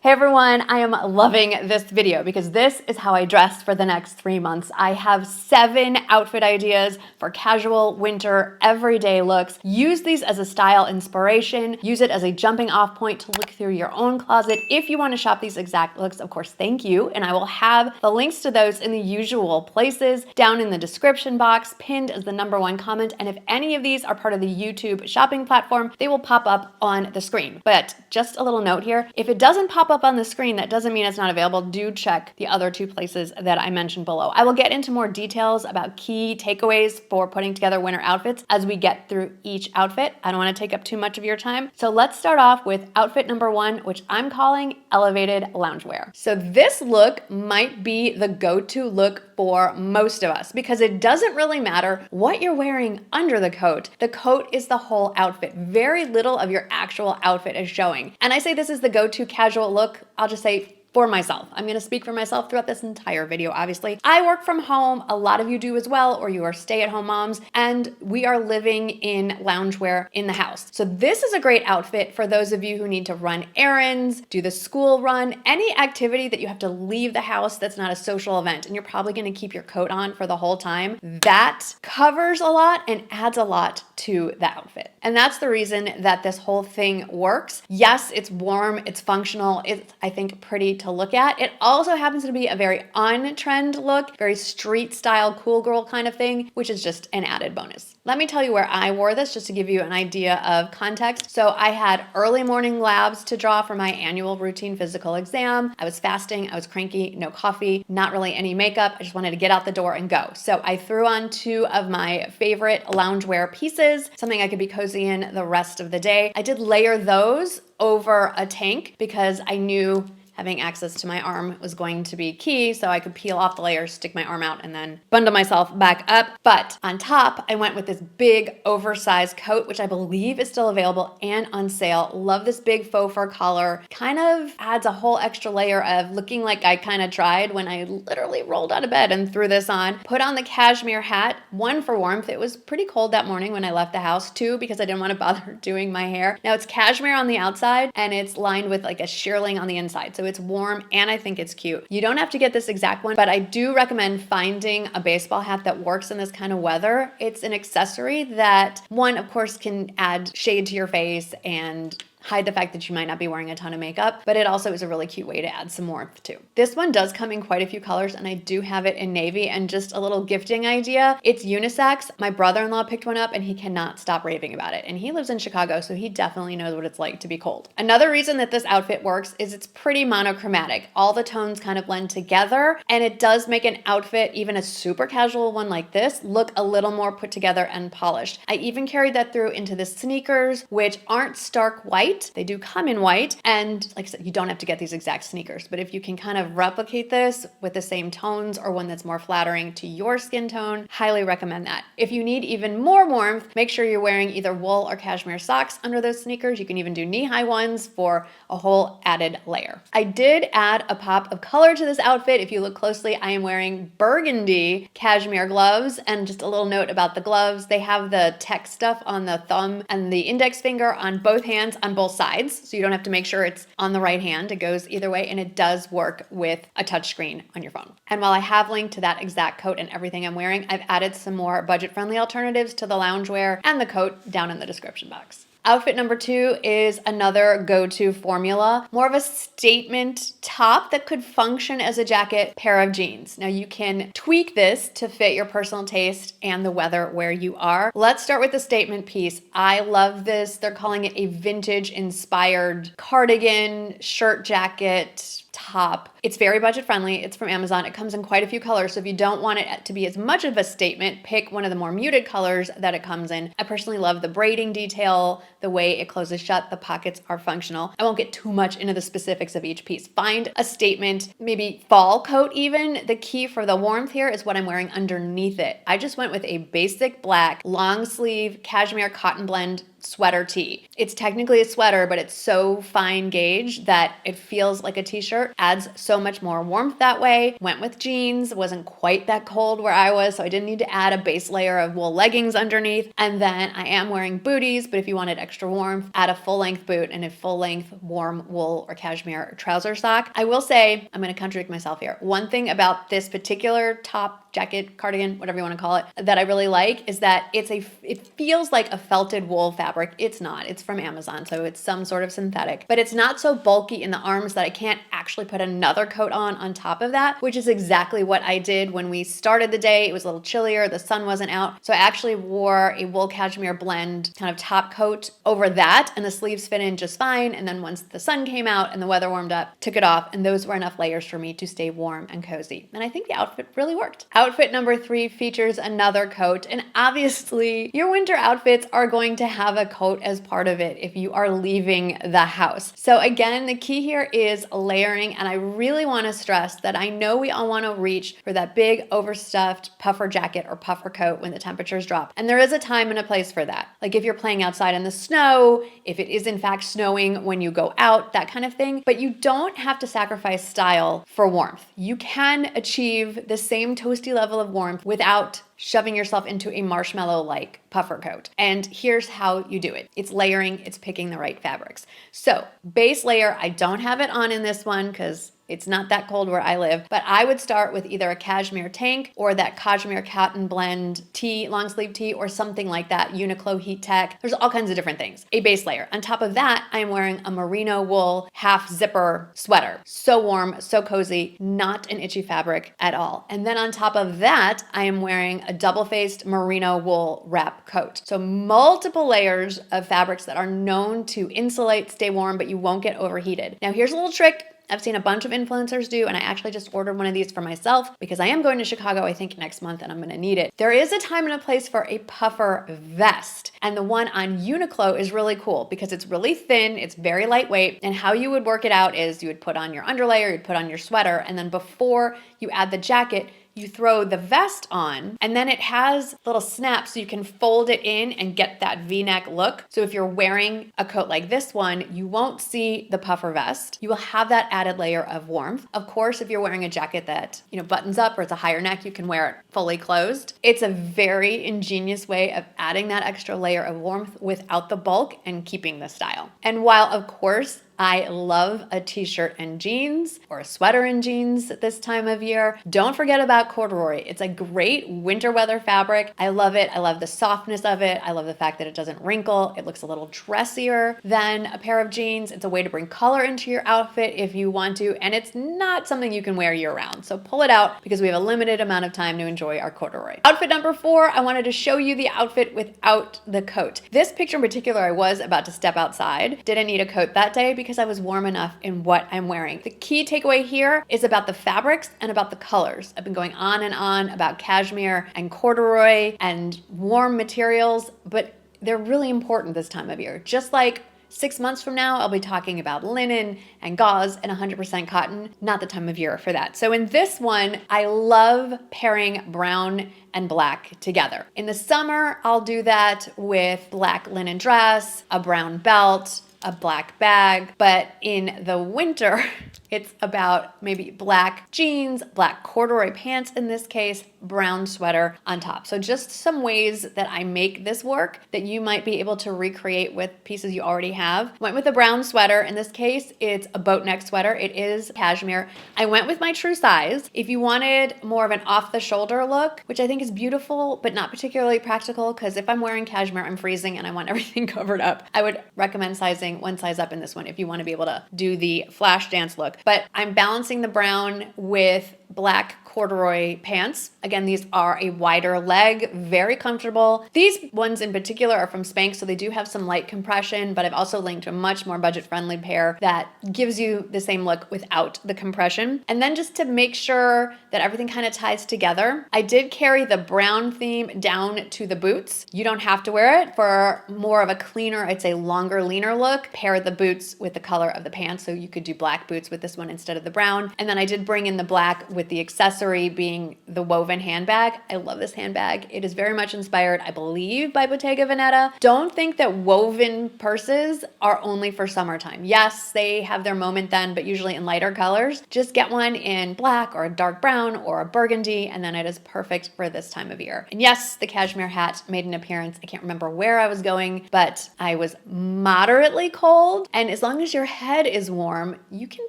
Hey everyone, I am loving this video because this is how I dress for the next 3 months. I have 7 outfit ideas for casual, winter, everyday looks. Use these as a style inspiration. Use it as a jumping off point to look through your own closet. If you want to shop these exact looks, of course, thank you. And I will have the links to those in the usual places down in the description box, pinned as the #1 comment. And if any of these are part of the YouTube shopping platform, they will pop up on the screen. But just a little note here, if it doesn't pop up on the screen, that doesn't mean it's not available. Do check the other 2 places that I mentioned below. I will get into more details about key takeaways for putting together winter outfits as we get through each outfit. I don't want to take up too much of your time. So let's start off with outfit #1, which I'm calling elevated loungewear. So this look might be the go-to look for most of us because it doesn't really matter what you're wearing under the coat. The coat is the whole outfit. Very little of your actual outfit is showing. And I say this is the go-to casual look. I'll just say for myself. I'm going to speak for myself throughout this entire video, obviously. I work from home. A lot of you do as well, or you are stay-at-home moms, and we are living in loungewear in the house. So this is a great outfit for those of you who need to run errands, do the school run, any activity that you have to leave the house that's not a social event, and you're probably going to keep your coat on for the whole time. That covers a lot and adds a lot to the outfit. And that's the reason that this whole thing works. Yes, it's warm, it's functional, it's, I think, pretty to look at. It also happens to be a very on-trend look, very street style, cool girl kind of thing, which is just an added bonus. Let me tell you where I wore this just to give you an idea of context. So I had early morning labs to draw for my annual routine physical exam. I was fasting, I was cranky, no coffee, not really any makeup. I just wanted to get out the door and go. So I threw on 2 of my favorite loungewear pieces, something I could be cozy in the rest of the day. I did layer those over a tank because I knew having access to my arm was going to be key, so I could peel off the layers, stick my arm out, and then bundle myself back up. But on top, I went with this big oversized coat, which I believe is still available and on sale. Love this big faux fur collar. Kind of adds a whole extra layer of looking like I kind of tried when I literally rolled out of bed and threw this on. Put on the cashmere hat, 1 for warmth. It was pretty cold that morning when I left the house. 2, because I didn't want to bother doing my hair. Now it's cashmere on the outside and it's lined with like a shearling on the inside. So it's warm and I think it's cute. You don't have to get this exact one, but I do recommend finding a baseball hat that works in this kind of weather. It's an accessory that, one, of course, can add shade to your face and hide the fact that you might not be wearing a ton of makeup, but it also is a really cute way to add some warmth too. This one does come in quite a few colors and I do have it in navy. And just a little gifting idea, it's unisex. My brother-in-law picked one up and he cannot stop raving about it. And he lives in Chicago, so he definitely knows what it's like to be cold. Another reason that this outfit works is it's pretty monochromatic. All the tones kind of blend together and it does make an outfit, even a super casual one like this, look a little more put together and polished. I even carried that through into the sneakers, which aren't stark white. They do come in white. And like I said, you don't have to get these exact sneakers, but if you can kind of replicate this with the same tones or one that's more flattering to your skin tone, highly recommend that. If you need even more warmth, make sure you're wearing either wool or cashmere socks under those sneakers. You can even do knee-high ones for a whole added layer. I did add a pop of color to this outfit. If you look closely, I am wearing burgundy cashmere gloves. And just a little note about the gloves, they have the tech stuff on the thumb and the index finger on both hands on both sides, so you don't have to make sure it's on the right hand. It goes either way, and it does work with a touchscreen on your phone. And while I have linked to that exact coat and everything I'm wearing, I've added some more budget-friendly alternatives to the loungewear and the coat down in the description box. Outfit #2 is another go-to formula, more of a statement top that could function as a jacket, pair of jeans. Now you can tweak this to fit your personal taste and the weather where you are. Let's start with the statement piece. I love this. They're calling it a vintage inspired cardigan, shirt jacket, top. It's very budget friendly. It's from Amazon. It comes in quite a few colors. So if you don't want it to be as much of a statement, pick one of the more muted colors that it comes in. I personally love the braiding detail, the way it closes shut, the pockets are functional. I won't get too much into the specifics of each piece. Find a statement, maybe fall coat even. The key for the warmth here is what I'm wearing underneath it. I just went with a basic black long sleeve cashmere cotton blend sweater tee. It's technically a sweater, but it's so fine gauge that it feels like a t-shirt, adds so much more warmth that way. Went with jeans, wasn't quite that cold where I was, so I didn't need to add a base layer of wool leggings underneath. And then I am wearing booties, but if you wanted extra warmth, add a full-length boot and a full-length warm wool or cashmere trouser sock. I will say, I'm going to contradict myself here. One thing about this particular top, jacket, cardigan, whatever you want to call it, that I really like is that it feels like a felted wool fabric. It's not. It's from Amazon, so it's some sort of synthetic, but it's not so bulky in the arms that I can't actually put another coat on top of that, which is exactly what I did when we started the day. It was a little chillier, the sun wasn't out, so I actually wore a wool cashmere blend kind of top coat over that, and the sleeves fit in just fine. And then once the sun came out and the weather warmed up, took it off, and those were enough layers for me to stay warm and cozy. And I think the outfit really worked. Outfit number 3 features another coat, and obviously your winter outfits are going to have a coat as part of it if you are leaving the house. So again, the key here is layering, and I really want to stress that I know we all want to reach for that big overstuffed puffer jacket or puffer coat when the temperatures drop. And there is a time and a place for that. Like if you're playing outside in the snow, if it is in fact snowing when you go out, that kind of thing. But you don't have to sacrifice style for warmth. You can achieve the same toasty level of warmth without shoving yourself into a marshmallow-like puffer coat. And here's how you do it. It's layering, it's picking the right fabrics. So base layer, I don't have it on in this one because it's not that cold where I live, but I would start with either a cashmere tank or that cashmere cotton blend tee, long sleeve tee, or something like that, Uniqlo Heat Tech. There's all kinds of different things. A base layer. On top of that, I am wearing a merino wool half zipper sweater. So warm, so cozy, not an itchy fabric at all. And then on top of that, I am wearing a double-faced merino wool wrap coat. So multiple layers of fabrics that are known to insulate, stay warm, but you won't get overheated. Now here's a little trick I've seen a bunch of influencers do, and I actually just ordered one of these for myself because I am going to Chicago, I think, next month, and I'm gonna need it. There is a time and a place for a puffer vest, and the one on Uniqlo is really cool because it's really thin, it's very lightweight, and how you would work it out is you would put on your underlayer, you'd put on your sweater, and then before you add the jacket, you throw the vest on, and then it has little snaps so you can fold it in and get that V-neck look. So if you're wearing a coat like this one, you won't see the puffer vest. You will have that added layer of warmth. Of course, if you're wearing a jacket that, buttons up or it's a higher neck, you can wear it fully closed. It's a very ingenious way of adding that extra layer of warmth without the bulk and keeping the style. And while, of course, I love a t-shirt and jeans or a sweater and jeans at this time of year, don't forget about corduroy. It's a great winter weather fabric. I love it. I love the softness of it. I love the fact that it doesn't wrinkle. It looks a little dressier than a pair of jeans. It's a way to bring color into your outfit if you want to, and it's not something you can wear year round. So pull it out because we have a limited amount of time to enjoy our corduroy. Outfit number 4, I wanted to show you the outfit without the coat. This picture in particular, I was about to step outside. Didn't need a coat that day because I was warm enough in what I'm wearing. The key takeaway here is about the fabrics and about the colors. I've been going on and on about cashmere and corduroy and warm materials, but they're really important this time of year. Just like 6 months from now, I'll be talking about linen and gauze and 100% cotton, not the time of year for that. So in this one, I love pairing brown and black together. In the summer, I'll do that with black linen dress, a brown belt, a black bag, but in the winter, it's about maybe black jeans, black corduroy pants in this case, brown sweater on top. So just some ways that I make this work that you might be able to recreate with pieces you already have. Went with a brown sweater. In this case, it's a boat neck sweater. It is cashmere. I went with my true size. If you wanted more of an off the shoulder look, which I think is beautiful, but not particularly practical, because if I'm wearing cashmere, I'm freezing and I want everything covered up. I would recommend sizing one size up in this one if you want to be able to do the flash dance look. But I'm balancing the brown with black corduroy pants. Again, these are a wider leg, very comfortable. These ones in particular are from Spanx, so they do have some light compression, but I've also linked to a much more budget-friendly pair that gives you the same look without the compression. And then just to make sure that everything kind of ties together, I did carry the brown theme down to the boots. You don't have to wear it. For more of a cleaner, I'd say longer, leaner look, pair the boots with the color of the pants, so you could do black boots with this one instead of the brown. And then I did bring in the black with the accessory accessory being the woven handbag. I love this handbag. It is very much inspired, I believe, by Bottega Veneta. Don't think that woven purses are only for summertime. Yes, they have their moment then, but usually in lighter colors. Just get one in black or a dark brown or a burgundy, and then it is perfect for this time of year. And yes, the cashmere hat made an appearance. I can't remember where I was going, but I was moderately cold. And as long as your head is warm, you can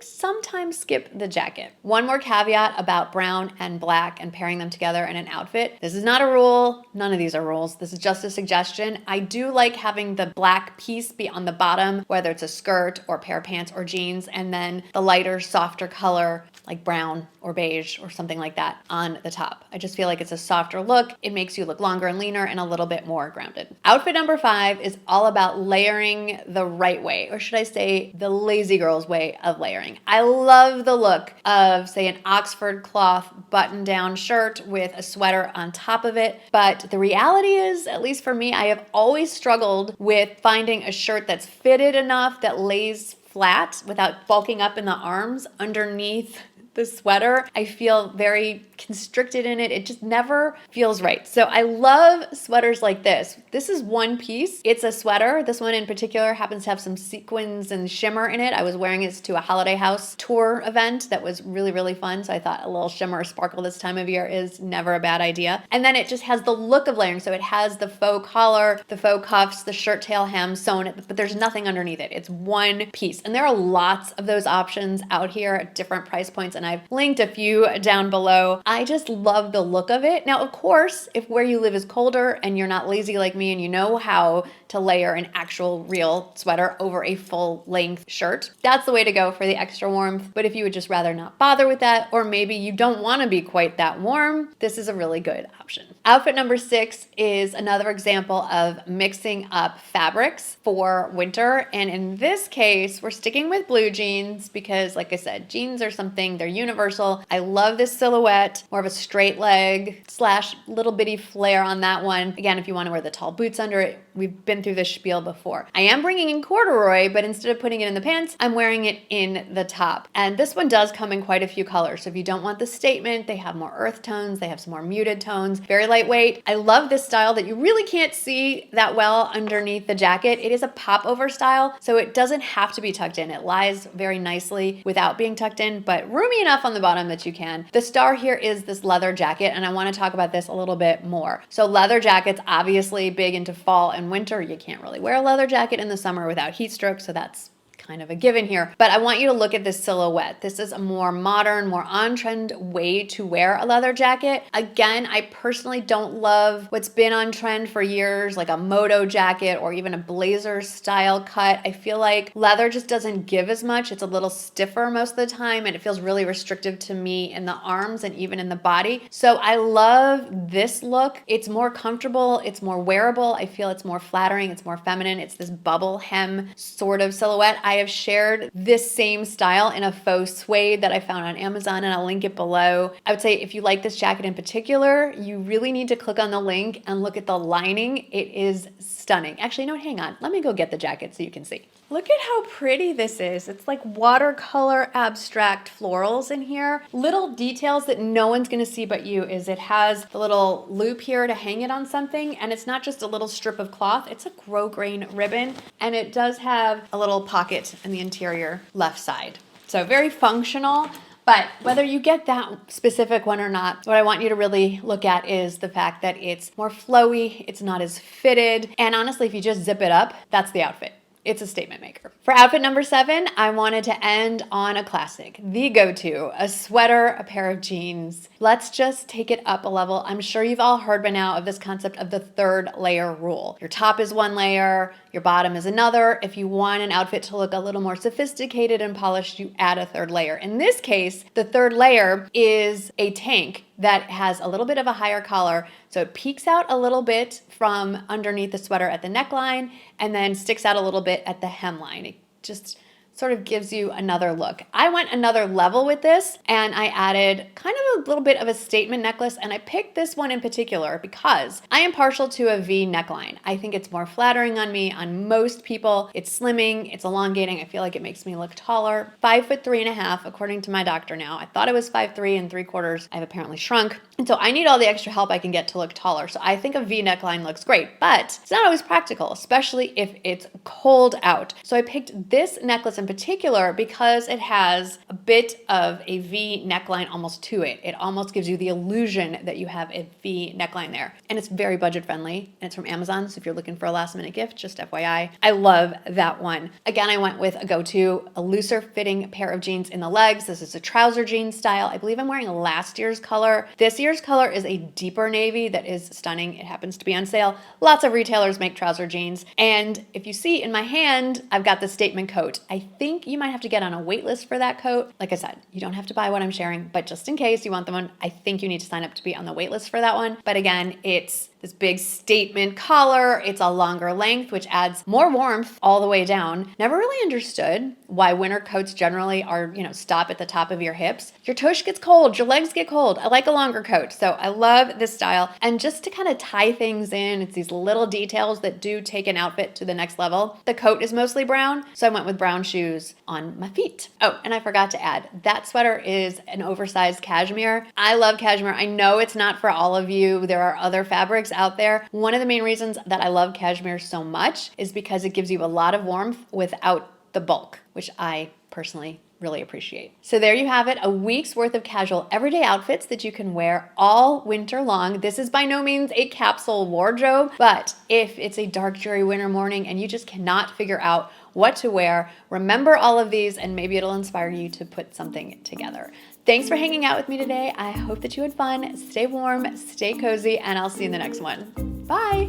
sometimes skip the jacket. One more caveat about brown and black and pairing them together in an outfit. This is not a rule. None of these are rules. This is just a suggestion. I do like having the black piece be on the bottom, whether it's a skirt or pair of pants or jeans, and then the lighter, softer color like brown or beige or something like that on the top. I just feel like it's a softer look. It makes you look longer and leaner and a little bit more grounded. Outfit number 5 is all about layering the right way, or should I say the lazy girl's way of layering. I love the look of, say, an Oxford cloth button-down shirt with a sweater on top of it. But the reality is, at least for me, I have always struggled with finding a shirt that's fitted enough that lays flat without bulking up in the arms underneath the sweater. I feel very constricted in it. It just never feels right. So I love sweaters like this. This is one piece. It's a sweater. This one in particular happens to have some sequins and shimmer in it. I was wearing it to a Holiday House tour event that was really, really fun. So I thought a little shimmer or sparkle this time of year is never a bad idea. And then it just has the look of layering. So it has the faux collar, the faux cuffs, the shirt tail hem sewn, but there's nothing underneath it. It's one piece. And there are lots of those options out here at different price points, and I've linked a few down below. I just love the look of it. Now, of course, if where you live is colder and you're not lazy like me and you know how to layer an actual real sweater over a full length shirt, that's the way to go for the extra warmth. But if you would just rather not bother with that, or maybe you don't want to be quite that warm, this is a really good option. Outfit number 6 is another example of mixing up fabrics for winter. And in this case, we're sticking with blue jeans because, like I said, jeans are something, they're universal. I love this silhouette, more of a straight leg / little bitty flare on that one. Again, if you want to wear the tall boots under it, we've been through this spiel before. I am bringing in corduroy, but instead of putting it in the pants, I'm wearing it in the top. And this one does come in quite a few colors. So if you don't want the statement, they have more earth tones, they have some more muted tones, very lightweight. I love this style that you really can't see that well underneath the jacket. It is a pop-over style, so it doesn't have to be tucked in. It lies very nicely without being tucked in, but roomy enough on the bottom that you can. The star here is this leather jacket, and I want to talk about this a little bit more. So leather jackets, obviously big into fall and winter. You can't really wear a leather jacket in the summer without heat stroke, so that's kind of a given here. But I want you to look at this silhouette. This is a more modern, more on-trend way to wear a leather jacket. Again, I personally don't love what's been on trend for years, like a moto jacket or even a blazer style cut. I feel like leather just doesn't give as much. It's a little stiffer most of the time, and it feels really restrictive to me in the arms and even in the body. So I love this look. It's more comfortable. It's more wearable. I feel it's more flattering. It's more feminine. It's this bubble hem sort of silhouette. I have shared this same style in a faux suede that I found on Amazon, and I'll link it below. I would say if you like this jacket in particular, you really need to click on the link and look at the lining. It is stunning. Actually, no, hang on. Let me go get the jacket so you can see. Look at how pretty this is. It's like watercolor abstract florals in here. Little details that no one's gonna see but you is it has the little loop here to hang it on something, and it's not just a little strip of cloth, it's a grosgrain ribbon, and it does have a little pocket in the interior left side. So very functional. But whether you get that specific one or not, what I want you to really look at is the fact that it's more flowy, it's not as fitted, and honestly, if you just zip it up, that's the outfit. It's a statement maker. For outfit number 7, I wanted to end on a classic, the go-to, a sweater, a pair of jeans. Let's just take it up a level. I'm sure you've all heard by now of this concept of the 3rd layer rule. Your top is one layer, your bottom is another. If you want an outfit to look a little more sophisticated and polished, you add a 3rd layer. In this case, the 3rd layer is a tank that has a little bit of a higher collar, so it peeks out a little bit from underneath the sweater at the neckline and then sticks out a little bit at the hemline. It just sort of gives you another look. I went another level with this and I added kind of a little bit of a statement necklace, and I picked this one in particular because I am partial to a V neckline. I think it's more flattering on me, on most people. It's slimming, it's elongating. I feel like it makes me look taller. 5'3.5" according to my doctor now. I thought I was 5'3 3/4. I've apparently shrunk. And so I need all the extra help I can get to look taller. So I think a V neckline looks great, but it's not always practical, especially if it's cold out. So I picked this necklace in particular because it has a bit of a V neckline almost to it. It almost gives you the illusion that you have a V neckline there. And it's very budget friendly, and it's from Amazon. So if you're looking for a last minute gift, just FYI, I love that one. Again, I went with a go-to, a looser fitting pair of jeans in the legs. This is a trouser jean style. I believe I'm wearing last year's color. This year's color is a deeper navy that is stunning. It happens to be on sale. Lots of retailers make trouser jeans. And if you see in my hand, I've got the statement coat. I think you might have to get on a wait list for that coat. Like I said, you don't have to buy what I'm sharing, but just in case you want the one, I think you need to sign up to be on the wait list for that one. But again, it's this big statement collar. It's a longer length, which adds more warmth all the way down. Never really understood why winter coats generally are, stop at the top of your hips. Your tush gets cold, your legs get cold. I like a longer coat. So I love this style. And just to kind of tie things in, it's these little details that do take an outfit to the next level. The coat is mostly brown, so I went with brown shoes on my feet. Oh, and I forgot to add, that sweater is an oversized cashmere. I love cashmere. I know it's not for all of you. There are other fabrics out there. One of the main reasons that I love cashmere so much is because it gives you a lot of warmth without the bulk, which I personally really appreciate. So there you have it, a week's worth of casual everyday outfits that you can wear all winter long. This is by no means a capsule wardrobe, but if it's a dark, dreary winter morning and you just cannot figure out what to wear, remember all of these and maybe it'll inspire you to put something together. Thanks for hanging out with me today. I hope that you had fun. Stay warm, stay cozy, and I'll see you in the next one. Bye.